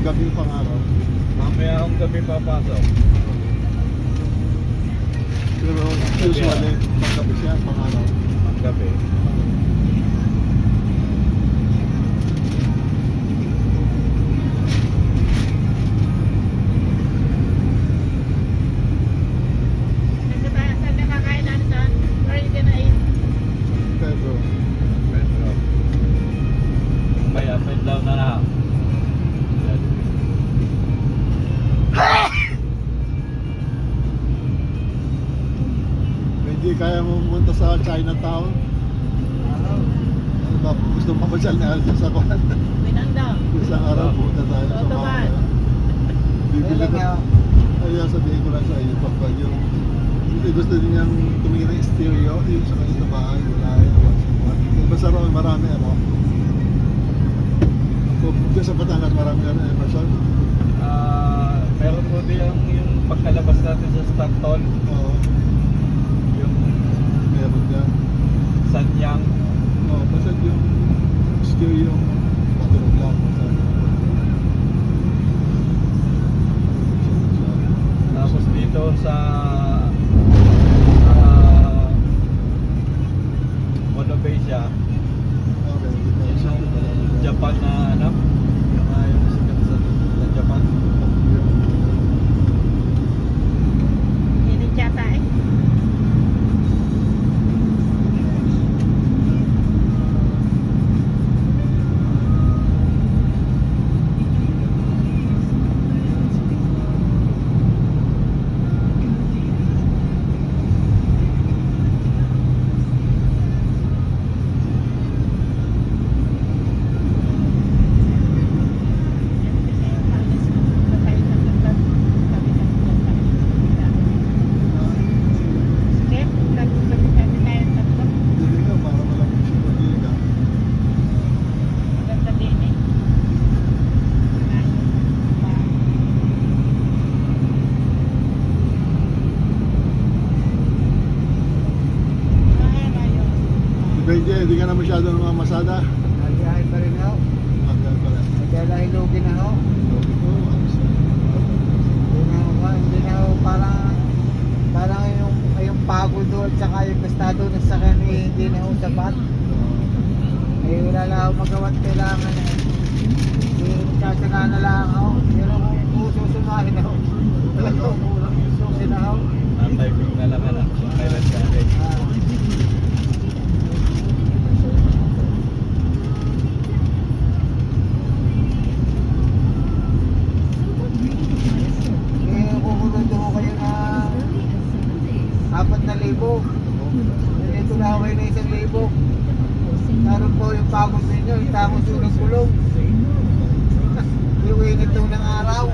gabi pang araw. Mamaya akong gabi papasok. Pero usually, pang gabi siya, pang araw. Ang gabi. Saan nakakain natin saan? Where you gonna eat? Pero, Metro. May up and down na lang. hindi kaya mo pumunta sa Chinatown. Ano ba, gusto mo mapasyal ni Alvin sa kwan? Winandang. Isang araw punta tayo sa Toto mga. man. Bibili ko. Kaya sabihin ko lang sa iyo, pag yung gusto din niyang tumingin ng stereo, yung sa kanila bahay, wala yung basta raw marami ano. Kung dyan sa Batangas marami ano, Emerson. Meron po din yung pagkalabas natin sa Stockton, Oo, yung meron dyan. Sanyang. Oo, basta yung stereo, matulog lang. Tapos dito sa Monobasia, yung Japan na ano, yung sikat sa Japan. Init yata eh. Hindi nga, para malamig siya pag-iiga. Benji, hindi ka na masyado namamasada. Nagbiyahe pa rin ako. Hanggang pala. Nagbiyahe lugin ako. Sabi ko, ayos na. Hindi na ako parang yung pagod doon at saka yung estado ng sakyan eh, hindi na ako sapat. Eh wala na ako magawa't kailangan eh. Sasaga na lang ako. Pero kung susumahin ako, wala ko kulang. Susin ako. Typing na lang anak, kung kailan ka rin. Eh kukulod ako kayo na 4,000. Ito na ako kayo na 1,000. Naroon po yung pagod ninyo, yung tangos yung ng kulong. Yung init daw ng araw.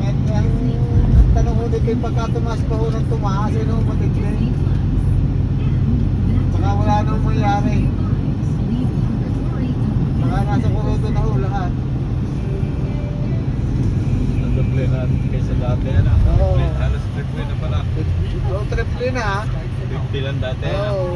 At ang tanong ko dito yung pagka tumaas pa ho ng tumaas, yun ang matigli. Baka wala nang mangyari. Baka nasa kurudo na ho lahat. Nadoble na kaysa dati anak. Oo. Halos triple na pala. Road trip din ha. 50 lang dati anak. Oo.